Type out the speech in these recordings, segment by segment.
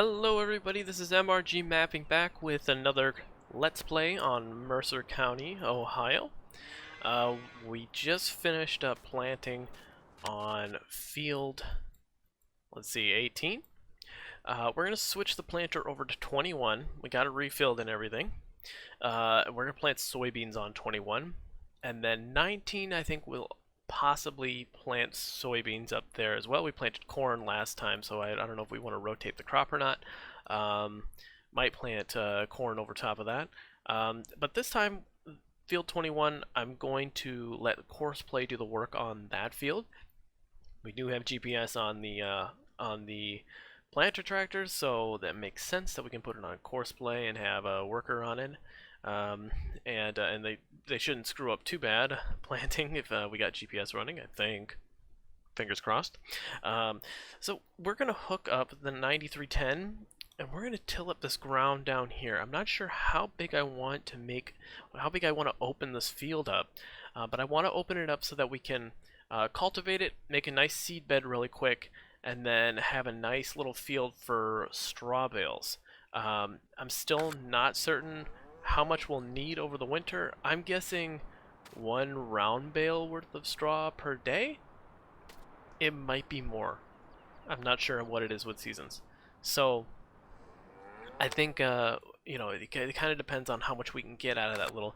Hello everybody, this is MRG Mapping back with another Let's Play on Mercer County, Ohio. We just finished up planting on field, let's see, 18. We're going to switch the planter over to 21. We got it refilled and everything. We're going to plant soybeans on 21. And then 19, I think we'll possibly plant soybeans up there as well. We planted corn last time, so I don't know if we want to rotate the crop or not. Might plant corn over top of that. But this time, field 21, I'm going to let Courseplay do the work on that field. We do have GPS on the planter tractors, so that makes sense that we can put it on Courseplay and have a worker on it. And they shouldn't screw up too bad planting if we got GPS running, I think. Fingers crossed. So we're going to hook up the 9310 and we're going to till up this ground down here. I'm not sure how big I want to open this field up, but I want to open it up so that we can cultivate it, make a nice seed bed really quick, and then have a nice little field for straw bales. I'm still not certain how much we'll need over the winter. I'm guessing 1 round bale worth of straw per day. It might be more. I'm not sure what it is with seasons. So I think you know, it kind of depends on how much we can get out of that little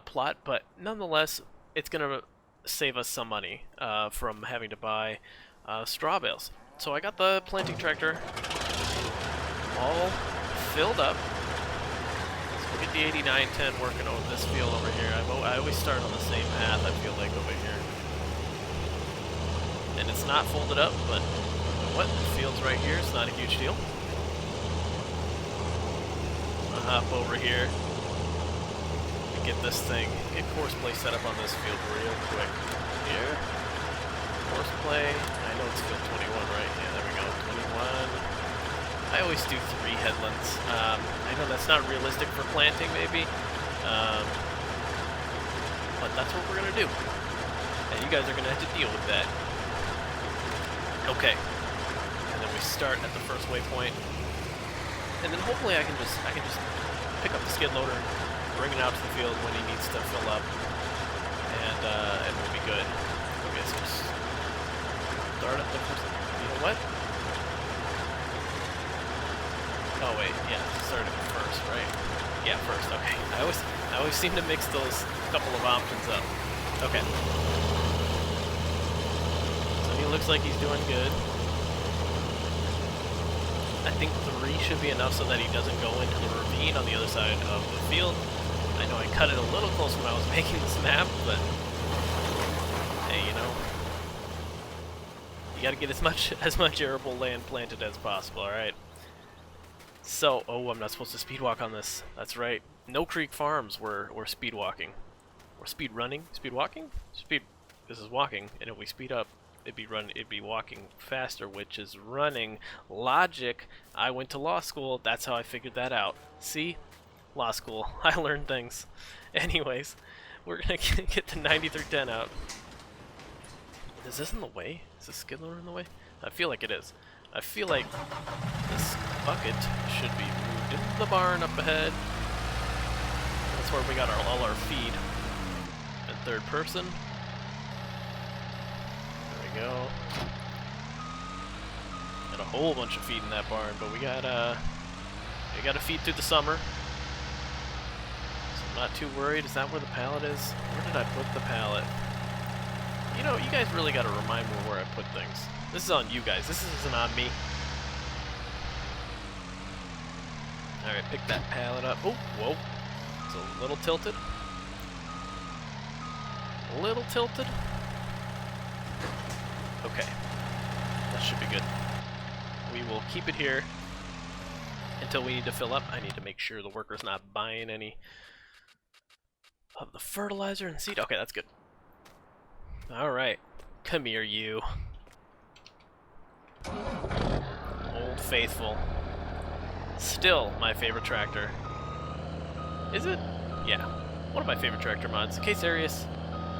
plot, but nonetheless it's gonna save us some money from having to buy straw bales. So I got the planting tractor all filled up. Look at the 8910 working over this field over here. I always start on the same path, I feel like, over here. And it's not folded up, but you know what? The field's right here. It's not a huge deal. I'll hop over here and get this thing, get Courseplay set up on this field real quick. Here. Courseplay. I know it's field 21, right? Yeah, there we go. 21. I always do 3 headlands. I know that's not realistic for planting, maybe, but that's what we're gonna do, and you guys are gonna have to deal with that. Okay, and then we start at the first waypoint, and then hopefully I can just pick up the skid loader, bring it out to the field when he needs to fill up, and we'll be good. Okay, so just start at the first. You know what? Oh wait, yeah, started first, right? Yeah, first, okay. I always seem to mix those couple of options up. Okay. So he looks like he's doing good. I think 3 should be enough so that he doesn't go into the ravine on the other side of the field. I know I cut it a little close when I was making this map, but hey, you know, you gotta get as much arable land planted as possible, alright? So, oh, I'm not supposed to speed walk on this. That's right. No Creek Farms, we're speed walking. Or speed running? Speed walking? This is walking, and if we speed up, it'd be walking faster, which is running. Logic. I went to law school, that's how I figured that out. See? Law school. I learned things. Anyways, we're gonna get the 9310 out. Is this in the way? Is the skid loader in the way? I feel like it is. I feel like this bucket should be moved into the barn up ahead. That's where we got all our feed. In third person. There we go. Got a whole bunch of feed in that barn, but we gotta feed through the summer. So I'm not too worried. Is that where the pallet is? Where did I put the pallet? You know, you guys really gotta remind me where I put things. This is on you guys. This isn't on me. Alright, pick that pallet up. Oh, whoa. It's a little tilted. A little tilted. Okay. That should be good. We will keep it here until we need to fill up. I need to make sure the worker's not buying any of the fertilizer and seed. Okay, that's good. Alright. Come here, you. Old Faithful. Still my favorite tractor. Is it? Yeah. One of my favorite tractor mods. K-Serious,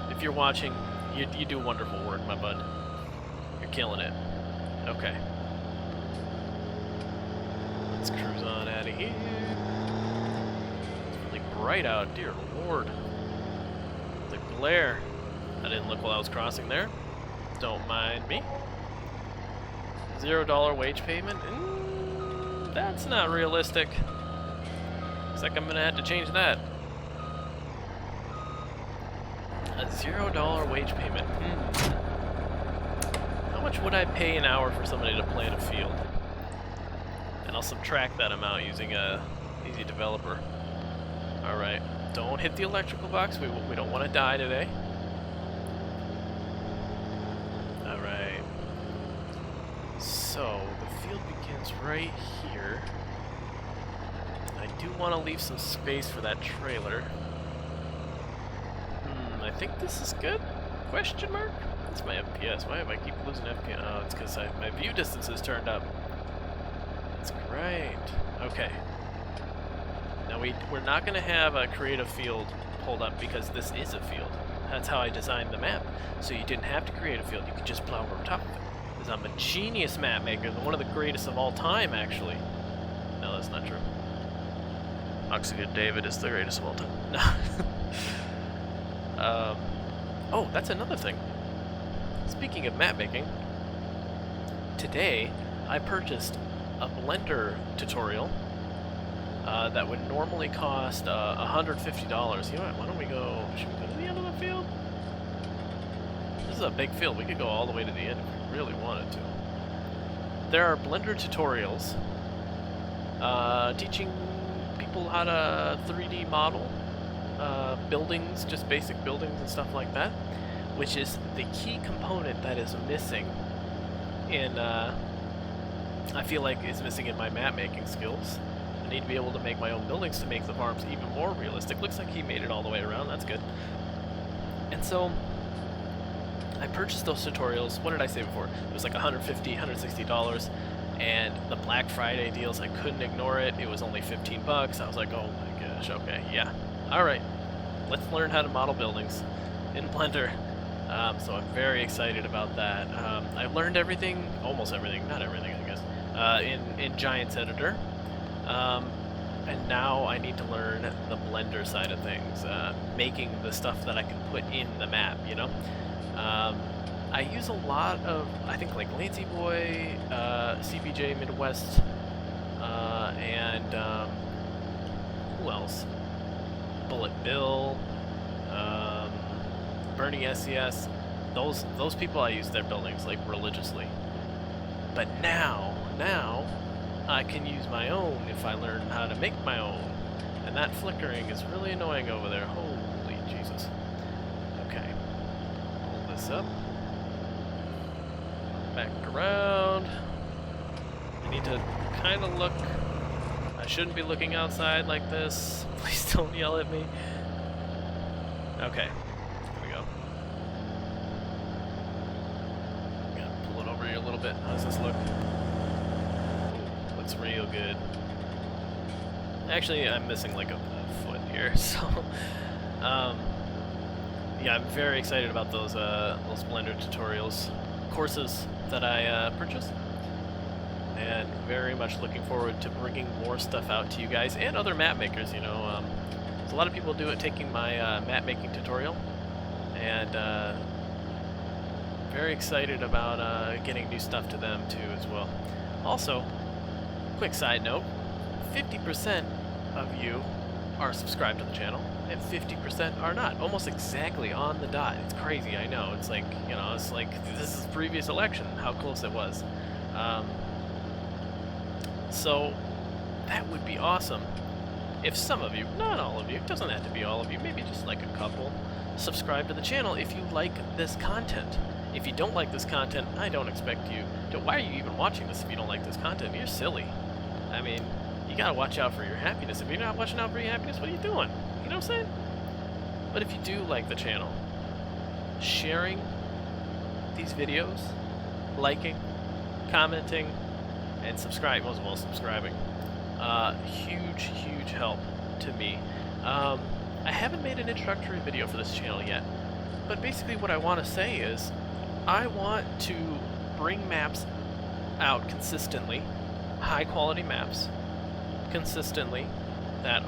if you're watching, you do wonderful work, my bud. You're killing it. Okay. Let's cruise on out of here. It's really bright out, dear lord. The glare. I didn't look while I was crossing there. Don't mind me. $0 wage payment? That's not realistic. Looks like I'm gonna have to change that. A $0 wage payment. How much would I pay an hour for somebody to plant a field? And I'll subtract that amount using a easy developer. Alright, don't hit the electrical box. We don't want to die today. Alright. So, the field begins right here. I do want to leave some space for that trailer. I think this is good? Question mark? That's my FPS. Why do I keep losing FPS? Oh, it's because my view distance is turned up. That's great. Okay. Now we're not going to have a create a field pulled up because this is a field. That's how I designed the map. So you didn't have to create a field. You could just plow over top of it. Because I'm a genius map maker. One of the greatest of all time, actually. No, that's not true. Oxygen David is the greatest of all time. No. Oh, that's another thing. Speaking of map making, today I purchased a Blender tutorial that would normally cost $150. You know what? Why don't we go? Should we go to the end of the field? This is a big field. We could go all the way to the end if we really wanted to. There are Blender tutorials teaching people how to 3D model buildings, just basic buildings and stuff like that, which is the key component that is missing in, I feel like is missing in my map making skills. I need to be able to make my own buildings to make the farms even more realistic. Looks like he made it all the way around, that's good. And so, I purchased those tutorials, what did I say before? It was like $150, $160, and the Black Friday deals, I couldn't ignore it. It was only 15 bucks. I was like, oh my gosh, okay, yeah. Alright, let's learn how to model buildings in Blender. So I'm very excited about that. I've learned everything, almost everything, not everything I guess, in Giants Editor. And now I need to learn the Blender side of things, making the stuff that I can put in the map, you know? I use a lot of, I think like Lazy Boy, CBJ Midwest, and who else? Bullet Bill, Bernie SES, those people I use their buildings like religiously. But now I can use my own if I learn how to make my own. And that flickering is really annoying over there. Holy Jesus. Okay. Hold this up. Back around. I need to kind of look. I shouldn't be looking outside like this. Please don't yell at me. Okay. Here we go. I'm gonna pull it over here a little bit. How does this look? Ooh, looks real good. Actually, I'm missing like a foot here, so yeah, I'm very excited about those Blender tutorials courses that I purchased, and very much looking forward to bringing more stuff out to you guys and other map makers. You know, there's a lot of people do it taking my map making tutorial, and very excited about getting new stuff to them too as well. Also, quick side note: 50% of you are subscribed to the channel, and 50% are not. Almost exactly on the dot. It's crazy, I know. It's like, you know, it's like this is the previous election, how close it was. So that would be awesome if some of you, not all of you, it doesn't have to be all of you, maybe just like a couple, subscribe to the channel if you like this content. If you don't like this content, I don't expect you to. Why are you even watching this if you don't like this content? You're silly. I mean, you gotta watch out for your happiness. If you're not watching out for your happiness, what are you doing? You know what I'm saying? But if you do like the channel, sharing these videos, liking, commenting, and subscribe, most of all subscribing, huge help to me. I haven't made an introductory video for this channel yet, but basically what I want to say is I want to bring maps out consistently, high quality maps, consistently that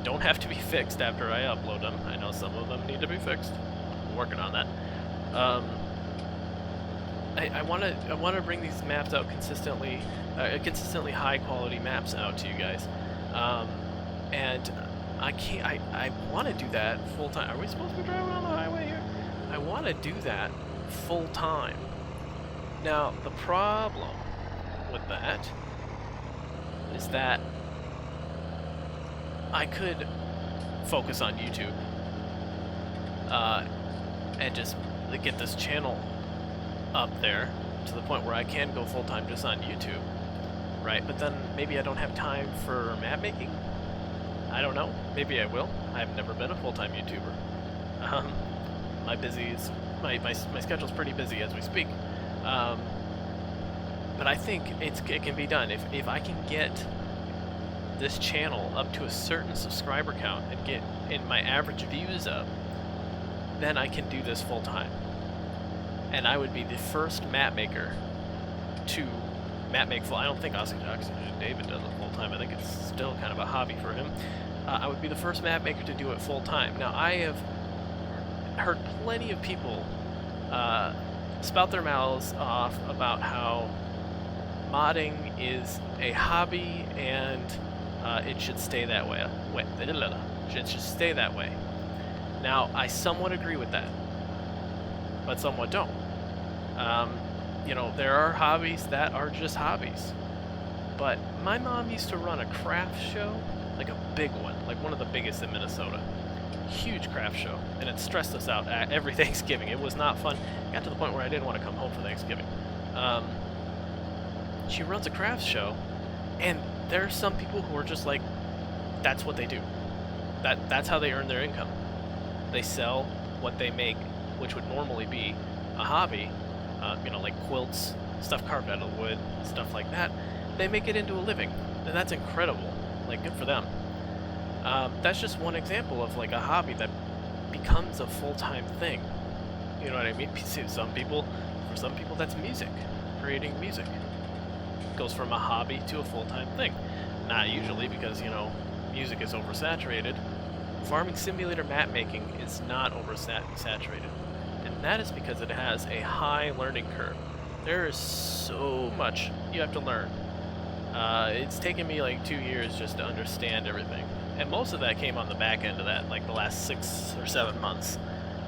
don't have to be fixed after I upload them. I know some of them need to be fixed. I'm working on that. I want to bring these maps out consistently, consistently high quality maps out to you guys, and I want to do that full time. Are we supposed to be driving on the highway here? I want to do that full time. Now the problem with that is that I could focus on YouTube and just get this channel up there to the point where I can go full-time just on YouTube, right? But then maybe I don't have time for map making. I don't know. Maybe I will. I've never been a full-time YouTuber. My schedule's pretty busy as we speak. But I think it can be done if I can get this channel up to a certain subscriber count and get my average views up, then I can do this full-time. And I would be the first map maker to map make full. I don't think Oxygen David does it full-time. I think it's still kind of a hobby for him. I would be the first map maker to do it full-time. Now, I have heard plenty of people spout their mouths off about how modding is a hobby and it should stay that way. It should stay that way. Now, I somewhat agree with that, but somewhat don't. You know, there are hobbies that are just hobbies. But my mom used to run a craft show, like a big one, like one of the biggest in Minnesota. Huge craft show, and it stressed us out every Thanksgiving. It was not fun. It got to the point where I didn't want to come home for Thanksgiving. She runs a craft show, and there are some people who are just like, that's what they do. That's how they earn their income. They sell what they make, which would normally be a hobby, you know, like quilts, stuff carved out of wood, stuff like that. They make it into a living, and that's incredible. Like, good for them. That's just one example of like a hobby that becomes a full-time thing. You know what I mean? For some people that's music, creating music. Goes from a hobby to a full-time thing. Not usually, because, you know, music is oversaturated. Farming Simulator map making is not oversaturated. And that is because it has a high learning curve. There is so much you have to learn. It's taken me like 2 years just to understand everything. And most of that came on the back end of that, like the last 6 or 7 months.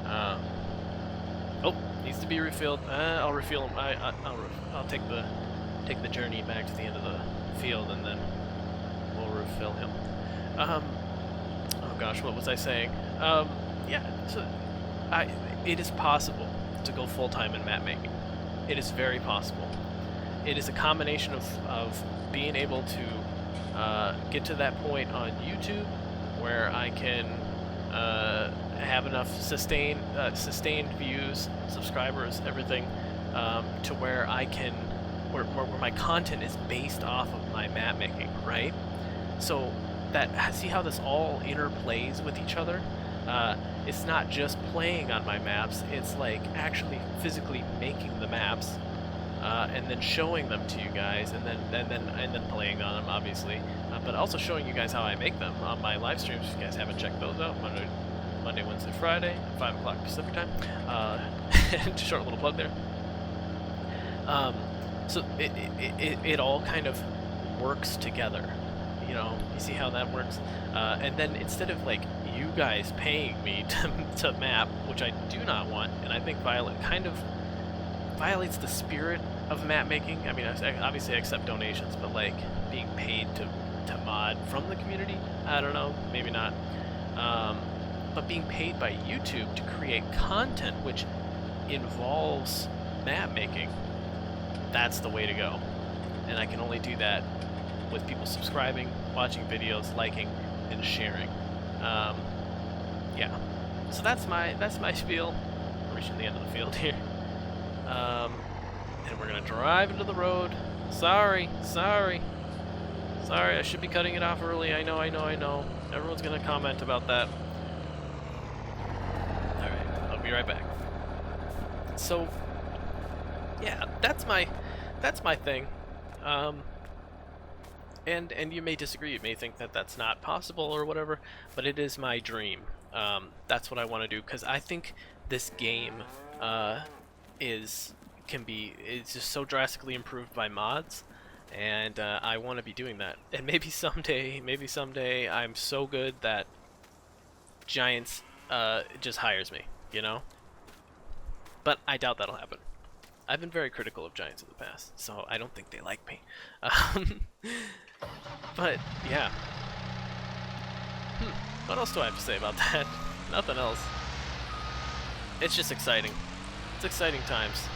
Oh, needs to be refilled. I'll refill him. I'll take the journey back to the end of the field, and then we'll refill him. Oh gosh, what was I saying? Yeah, so it is possible to go full-time in map making. It is very possible. It is a combination of being able to get to that point on YouTube where I can have enough sustained views, subscribers, everything, to where I can where my content is based off of my map making, right? So see how this all interplays with each other? It's not just playing on my maps, it's like actually physically making the maps, and then showing them to you guys, and then playing on them, obviously, but also showing you guys how I make them on my live streams. If you guys haven't checked those out, Monday, Wednesday, Friday, 5 o'clock Pacific time. Short little plug there. So it all kind of works together. You know, you see how that works? And then instead of like you guys paying me to map, which I do not want, and I think kind of violates the spirit of map making. I mean, obviously I accept donations, but like being paid to mod from the community, I don't know, maybe not. But being paid by YouTube to create content which involves map making, that's the way to go. And I can only do that with people subscribing, watching videos, liking, and sharing. Yeah. So that's my spiel. We're reaching the end of the field here. And we're gonna drive into the road. Sorry, I should be cutting it off early. I know. Everyone's gonna comment about that. Alright, I'll be right back. So, yeah, that's my thing. and you may disagree, you may think that that's not possible or whatever, but it is my dream. That's what I want to do, because I think this game is just so drastically improved by mods, and I want to be doing that. And maybe someday I'm so good that Giants just hires me, you know? But I doubt that'll happen. I've been very critical of Giants in the past, so I don't think they like me. But yeah. What else do I have to say about that? Nothing else. It's just exciting. It's exciting times.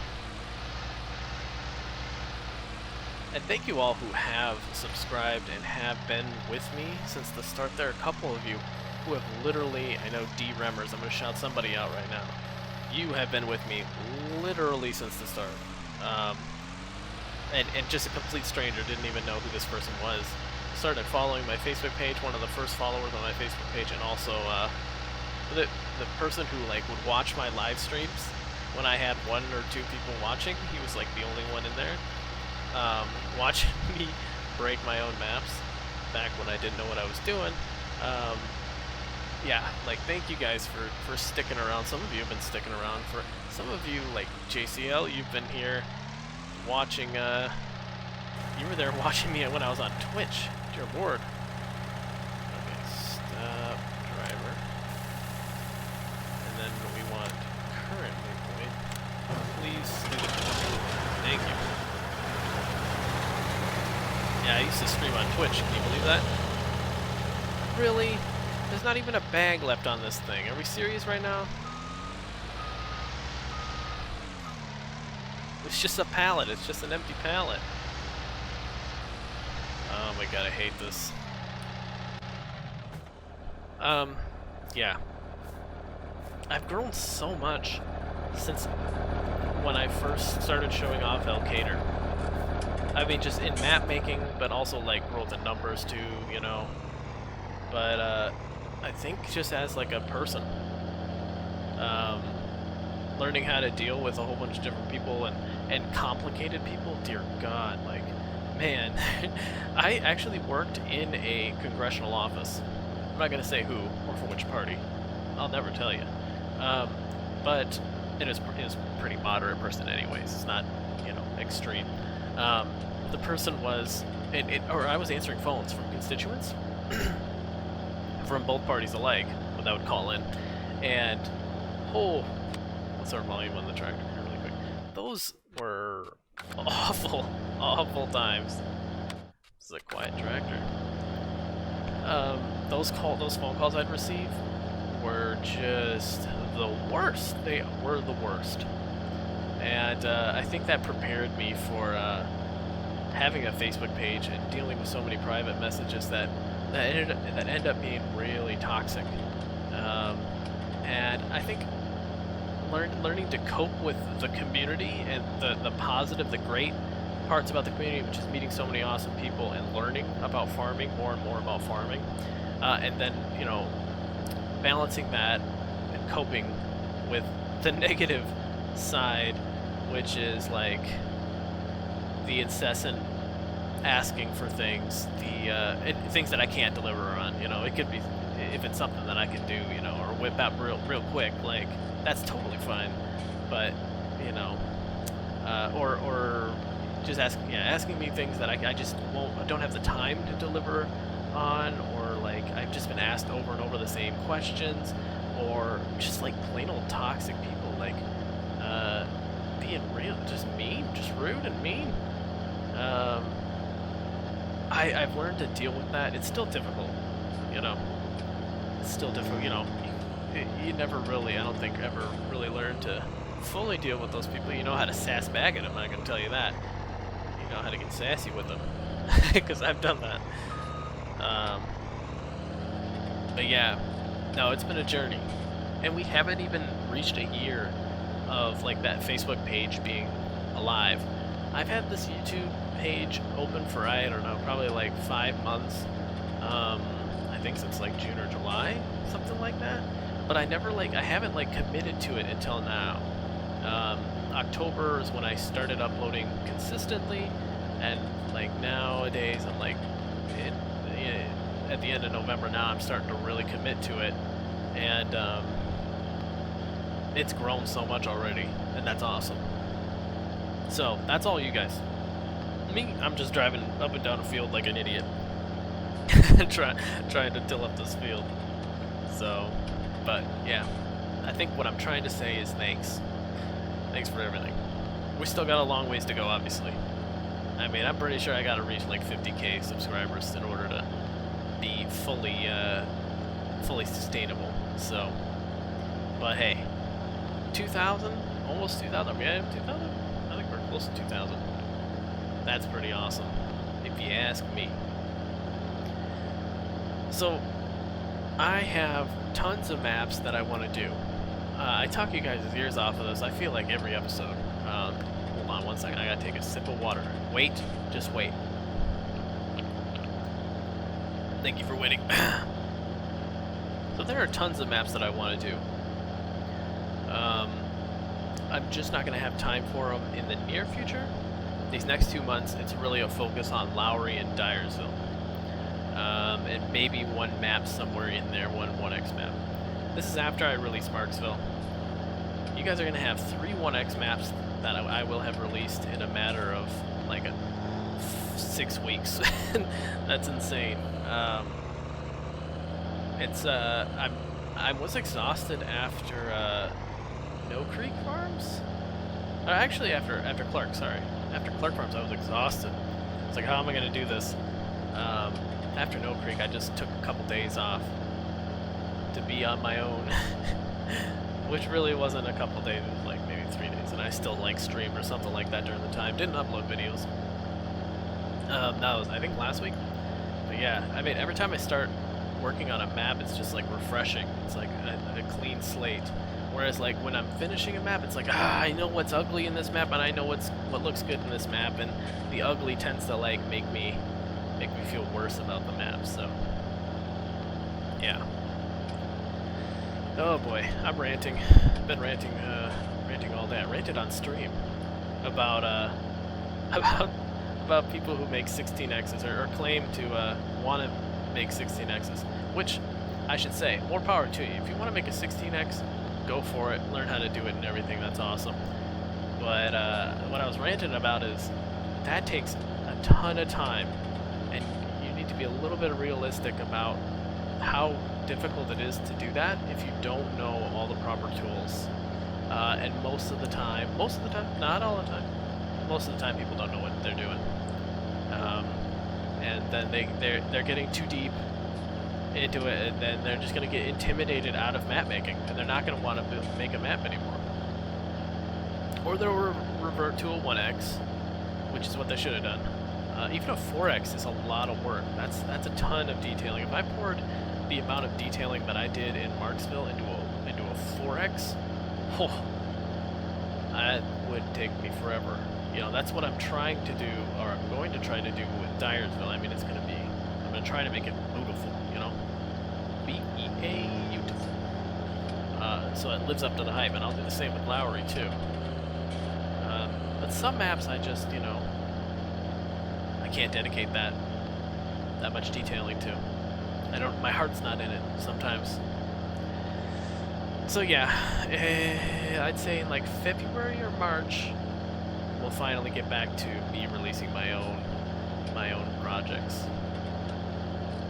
And thank you all who have subscribed and have been with me since the start. There are a couple of you who have literally, I know D-Remmers, I'm going to shout somebody out right now. You have been with me literally since the start. And just a complete stranger, didn't even know who this person was. Started following my Facebook page, one of the first followers on my Facebook page, and also the person who like would watch my live streams when I had 1 or 2 people watching. He was like the only one in there, watching me break my own maps back when I didn't know what I was doing. Yeah, like thank you guys for sticking around. Some of you have been sticking around. For some of you, like JCL, you've been here watching. You were there watching me when I was on Twitch. Dear Lord. Okay, stop, driver. And then we want current waypoint. Please do the thank you. Yeah, I used to stream on Twitch. Can you believe that? Really? There's not even a bag left on this thing. Are we serious right now? It's just a pallet. It's just an empty pallet. Oh my god, I hate this. Yeah. I've grown so much since when I first started showing off Elkader. I mean, just in map making, but also like growth in numbers too, you know. But I think just as like a person, learning how to deal with a whole bunch of different people and complicated people, dear God, like, man, I actually worked in a congressional office. I'm not going to say who or for which party. I'll never tell you. But it is pretty moderate person anyways. It's not, you know, extreme. The person was, or I was answering phones from constituents from both parties alike when I would call in. And, oh, what's our volume on the tractor here really quick? Those were awful, awful times. This is a quiet tractor. Those phone calls I'd receive were just the worst. They were the worst. And I think that prepared me for having a Facebook page and dealing with so many private messages that end up being really toxic. And I think learning to cope with the community and the positive, the great parts about the community, which is meeting so many awesome people and learning about farming, more and more about farming, and then, you know, balancing that and coping with the negative side, which is like the incessant asking for things, things that I can't deliver on. You know, it could be if it's something that I can do, you know, or whip out real quick, like that's totally fine. But you know, or just asking me things that I just don't have the time to deliver on, or like I've just been asked over and over the same questions, or just like plain old toxic people, like being real, just mean, just rude and mean. I've learned to deal with that. It's still difficult, you know. It's still difficult, you know. You never really, I don't think, ever really learn to fully deal with those people. You know how to sass back at them, I'm going to tell you that. You know how to get sassy with them, because I've done that. But yeah, no, it's been a journey. And we haven't even reached a year of like that Facebook page being alive. I've had this YouTube page open for, I don't know, probably like 5 months. I think since like June or July, something like that. But I haven't like committed to it until now. October is when I started uploading consistently, and like nowadays I'm like at the end of November now, I'm starting to really commit to it, and it's grown so much already, and that's awesome. So that's all you guys. Me, I'm just driving up and down a field like an idiot, trying to till up this field. So, but yeah, I think what I'm trying to say is thanks. Thanks for everything. We still got a long ways to go, obviously. I mean, I'm pretty sure I gotta reach like 50k subscribers in order to be fully sustainable. So, but hey, 2,000, almost 2,000. Yeah, 2,000. I think we're close to 2,000. That's pretty awesome, if you ask me. So, I have tons of maps that I want to do. I talk you guys' ears off of this. I feel like every episode. Hold on one second. I gotta take a sip of water. Wait, just wait. Thank you for waiting. So there are tons of maps that I want to do. I'm just not going to have time for them in the near future. These next 2 months, it's really a focus on Lowry and Dyersville. And maybe one map somewhere in there, one 1x map. This is after I release Marksville. You guys are going to have 3 1x maps that I will have released in a matter of like 6 weeks. That's insane. I was exhausted after No Creek Farms? Actually, after Clark, sorry. After Clark Farms, I was exhausted. It's like, how am I going to do this? After No Creek, I just took a couple days off to be on my own. Which really wasn't a couple days, it was like maybe 3 days. And I still like streamed or something like that during the time. Didn't upload videos. That was, I think, last week. But yeah, I mean, every time I start working on a map, it's just like refreshing. It's like a clean slate. Whereas like when I'm finishing a map, it's like, I know what's ugly in this map, and I know what looks good in this map, and the ugly tends to like make me feel worse about the map. So yeah. Oh boy, I'm ranting. I've been ranting all day. I ranted on stream about people who make 16x's or claim to want to make 16x's, which I should say, more power to you. If you want to make a 16x, go for it, learn how to do it and everything, that's awesome. But what I was ranting about is that takes a ton of time, and you need to be a little bit realistic about how difficult it is to do that if you don't know all the proper tools. And most of the time, not all the time, most of the time people don't know what they're doing. And then they're getting too deep into it, and then they're just going to get intimidated out of map making, and they're not going to want to make a map anymore. Or they'll revert to a 1x, which is what they should have done. Even a 4x is a lot of work. That's a ton of detailing. If I poured the amount of detailing that I did in Marksville into a 4x, that would take me forever. You know, that's what I'm trying to do, or I'm going to try to do with Dyersville. I mean, I'm going to try to make it beautiful, you know? beautiful. So it lives up to the hype, and I'll do the same with Lowry, too. But some maps I just, I can't dedicate that much detailing to. My heart's not in it sometimes. So yeah, I'd say in like February or March, we'll finally get back to me releasing my own projects.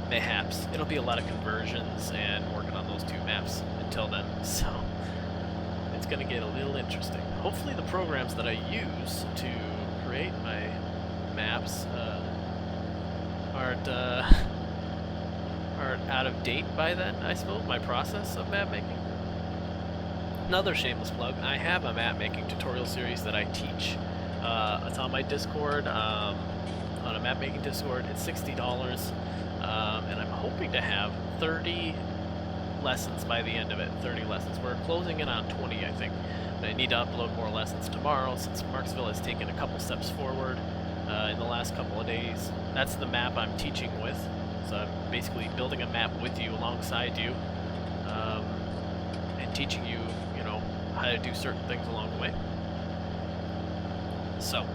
Mayhaps. It'll be a lot of conversions and working on those 2 maps until then, so it's gonna get a little interesting. Hopefully the programs that I use to create my maps aren't out of date by then, I suppose, my process of map making. Another shameless plug, I have a map making tutorial series that I teach. It's on my Discord, on a map making Discord. It's $60, and I'm hoping to have 30 lessons by the end of it. 30 lessons. We're closing in on 20, I think. But I need to upload more lessons tomorrow since Marksville has taken a couple steps forward in the last couple of days. That's the map I'm teaching with. So I'm basically building a map with you, alongside you, and teaching you, how to do certain things along the way. So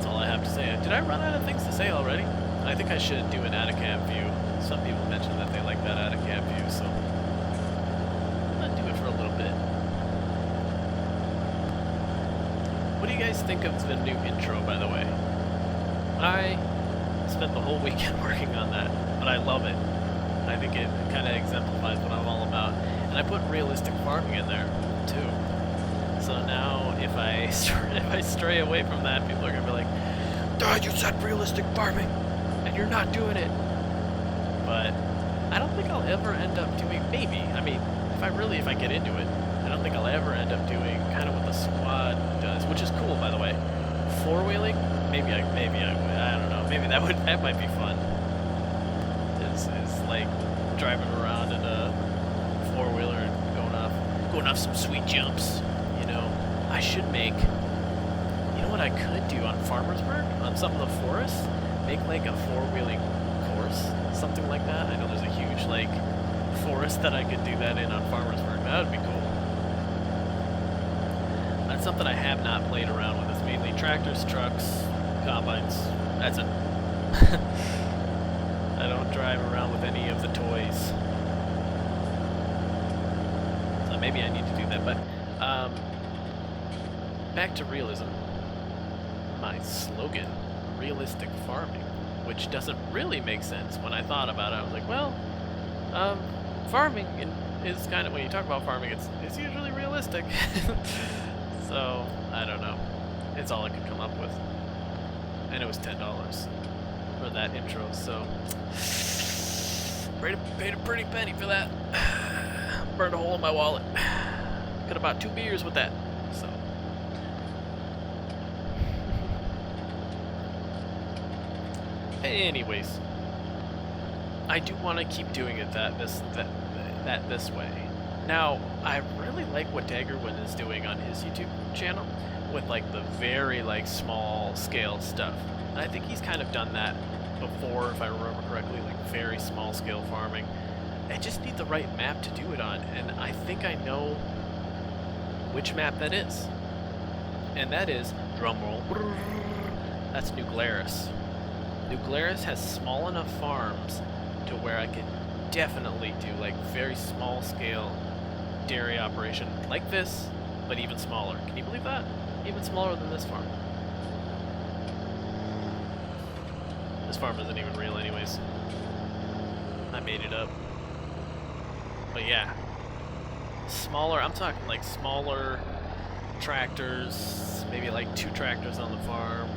that's all I have to say. Did I run out of things to say already? I think I should do an out-of-cab view. Some people mentioned that they like that out-of-cab view, so I'm gonna do it for a little bit. What do you guys think of the new intro, by the way? I spent the whole weekend working on that, but I love it. I think it kind of exemplifies what I'm all about. And I put realistic farming in there, too. So now, if I stray away from that, people are going to be like, "Duh, you said realistic farming, and you're not doing it." But I don't think I'll ever end up doing, maybe, I mean, if I get into it, I don't think I'll ever end up doing kind of what the squad does, which is cool, by the way. Four-wheeling, maybe I would, I don't know, maybe that might be fun. Is like driving around in a four-wheeler and going off some sweet jumps, you know. I should make, you know what I could do on Farmersburg, on some of the forests, make like a four-wheeling course, something like that. I know there's a huge like forest that I could do that in on Farmersburg. That would be cool. That's something I have not played around with. It's mainly tractors, trucks, combines. That's it. I don't drive around with any of the toys. So maybe I need to do that. But back to realism. My slogan, realistic farming, which doesn't really make sense when I thought about it. I was like, well, farming is kind of, when you talk about farming, it's usually realistic. So, I don't know. It's all I could come up with. And it was $10 for that intro, so paid a pretty penny for that. Burned a hole in my wallet. Could have bought 2 beers with that. So anyways, I do want to keep doing it this way. Now, I really like what Daggerwin is doing on his YouTube channel with like the very like small scale stuff. And I think he's kind of done that before, if I remember correctly, like very small scale farming. I just need the right map to do it on, and I think I know which map that is. And that is, drumroll, that's New Glarus. New Glarus has small enough farms to where I could definitely do like very small scale dairy operation like this, but even smaller. Can you believe that? Even smaller than this farm. This farm isn't even real anyways. I made it up. But yeah. Smaller, I'm talking like smaller tractors, maybe like 2 tractors on the farm.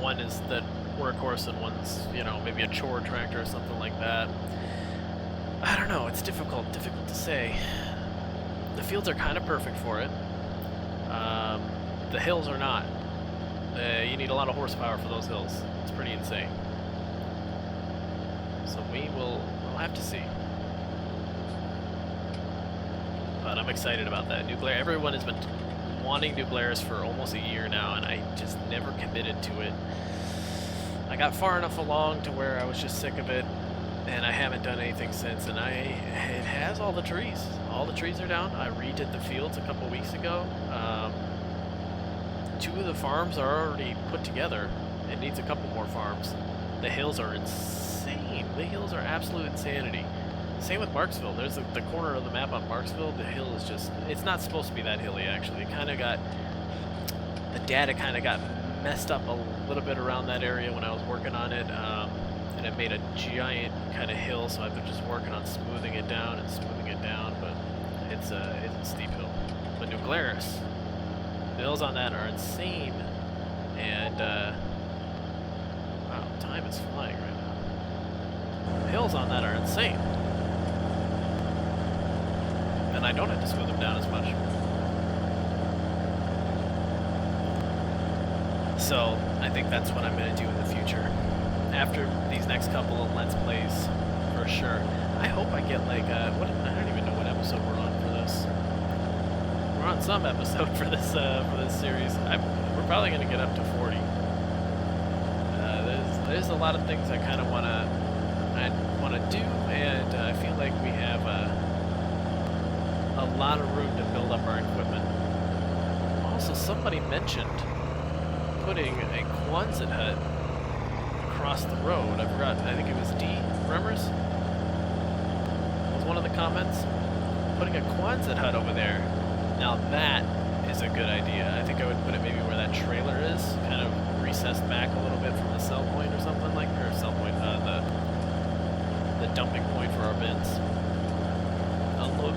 One is the workhorse and one's, you know, maybe a chore tractor or something like that. I don't know, it's difficult to say. The fields are kind of perfect for it. The hills are not. You need a lot of horsepower for those hills. It's pretty insane. So we'll have to see. But I'm excited about that. New Glarus, everyone has been wanting New Glarus for almost a year now, and I just never committed to it. I got far enough along to where I was just sick of it, and I haven't done anything since. And it has all the trees. All the trees are down. I redid the fields a couple weeks ago. 2 of the farms are already put together. It needs a couple more farms. The hills are insane. The hills are absolute insanity. Same with Marksville. There's the corner of the map on Marksville. The hill is just, it's not supposed to be that hilly actually. It kind of got, the data kind of got messed up a little bit around that area when I was working on it. And it made a giant kind of hill, so I've been just working on smoothing it down, but it's a steep hill. But New Glarus, the hills on that are insane, and wow, time is flying right now. The hills on that are insane, and I don't have to smooth them down as much. So I think that's what I'm going to do in the future. After these next couple of Let's Plays, for sure. I hope I get like I don't even know what episode we're on for this. We're on some episode for this series. We're probably gonna get up to 40. There's a lot of things I kind of wanna do, and I feel like we have a lot of room to build up our equipment. Also, somebody mentioned putting a Quonset hut across the road. I forgot, I think it was D. Remers? Was one of the comments. Putting a Quonset hut over there. Now that is a good idea. I think I would put it maybe where that trailer is, kind of recessed back a little bit from the sell point or something like, or sell point, the dumping point for our bins. Unload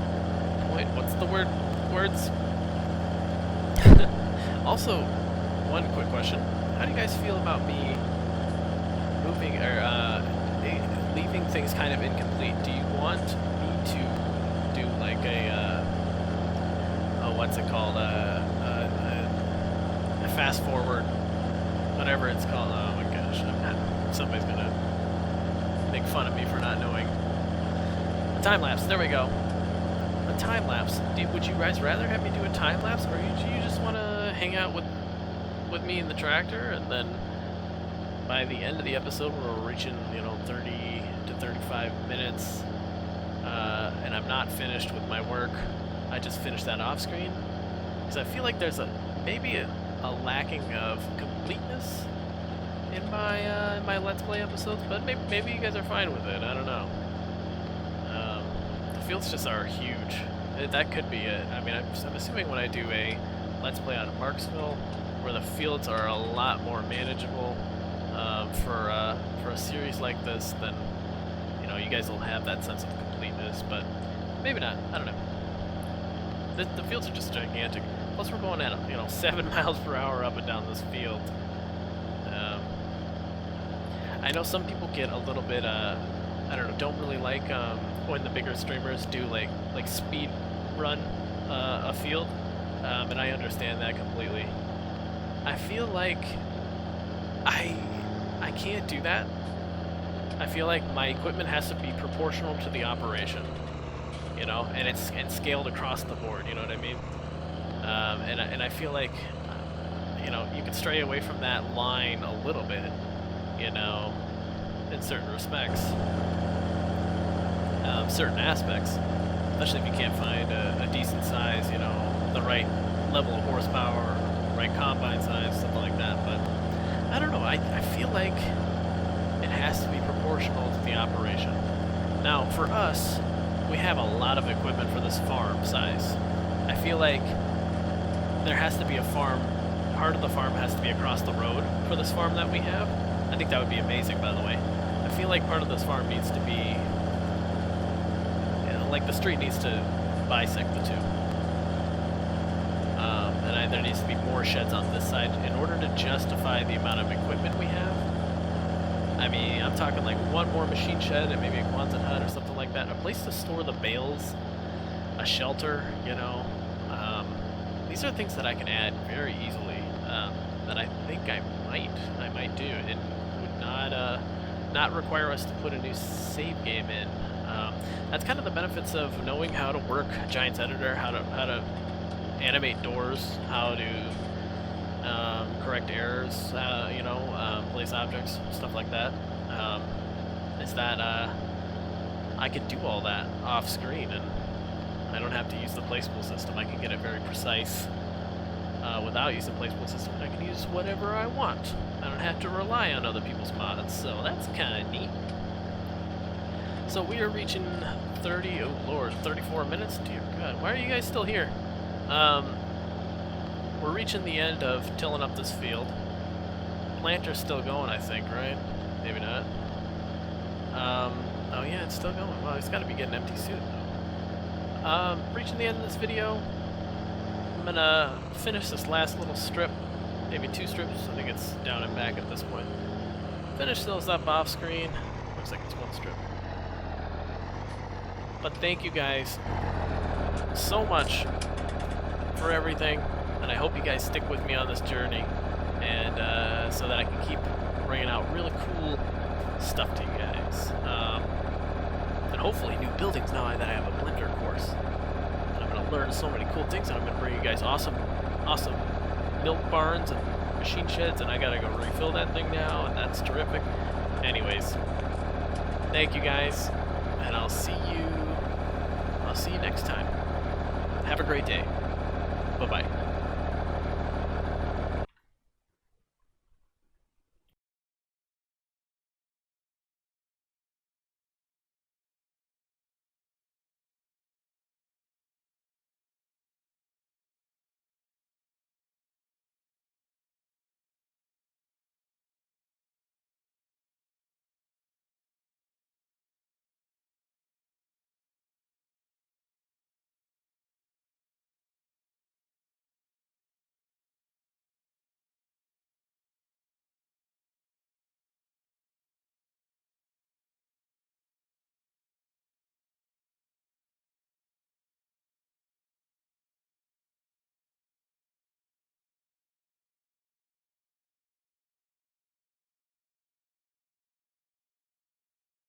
point, what's the words? Also, one quick question. How do you guys feel about me moving, or leaving things kind of incomplete? Do you want me to do like a, what's it called, a fast forward, whatever it's called? Oh my gosh, somebody's gonna make fun of me for not knowing. A time lapse, there we go. A time lapse. Would you guys rather have me do a time lapse, or do you just want to hang out with me in the tractor, and then by the end of the episode we're reaching, you know, 30 to 35 minutes, and I'm not finished with my work? I just finished that off screen, because I feel like there's maybe a lacking of completeness in my Let's Play episodes, but maybe you guys are fine with it. I don't know. The fields just are huge. That could be it. I mean, I'm assuming when I do a Let's Play out of Marksville, where the fields are a lot more manageable for a series like this, then you know you guys will have that sense of completeness. But maybe not. I don't know. The fields are just gigantic. Plus, we're going at 7 miles per hour up and down this field. I know some people get a little bit, I don't know, don't really like when the bigger streamers do like speed run a field, and I understand that completely. I feel like I can't do that. I feel like my equipment has to be proportional to the operation, you know, and it's scaled across the board. You know what I mean? And I feel like you know, you can stray away from that line a little bit, you know, in certain respects, certain aspects, especially if you can't find a decent size, you know, the right level of horsepower, right combine size, something like that. But I don't know, I feel like it has to be proportional to the operation. Now, for us, we have a lot of equipment for this farm size. I feel like there has to be a farm, part of the farm has to be across the road for this farm that we have. I think that would be amazing, by the way. I feel like part of this farm needs to be, you know, like the street needs to bisect the two. And there needs to be more sheds on this side in order to justify the amount of equipment we have. I mean, I'm talking like one more machine shed and maybe a Quonset hut or something like that. A place to store the bales, a shelter, you know. These are things that I can add very easily, that I think I might do. It would not require us to put a new save game in. That's kind of the benefits of knowing how to work Giant's Editor, how to animate doors, how to correct errors, you know, place objects, stuff like that. Is that I can do all that off screen, and I don't have to use the placeable system. I can get it very precise without using the placeable system, and I can use whatever I want. I don't have to rely on other people's mods, so that's kind of neat. So we are reaching 34 minutes? Dear God, why are you guys still here? We're reaching the end of tilling up this field. Planter's still going, I think, right? Maybe not. Oh yeah, it's still going. Well, he's got to be getting empty soon, though. Reaching the end of this video, I'm gonna finish this last little strip, maybe 2 strips. I think it's down and back at this point. Finish those up off screen. Looks like it's 1 strip. But thank you guys so much for everything, and I hope you guys stick with me on this journey, and so that I can keep bringing out really cool stuff to you guys. And hopefully new buildings now that I have a Blender course. And I'm going to learn so many cool things, and I'm going to bring you guys awesome milk barns and machine sheds, and I got to go refill that thing now, and that's terrific. Anyways, thank you guys, and I'll see you next time. Have a great day. Bye-bye.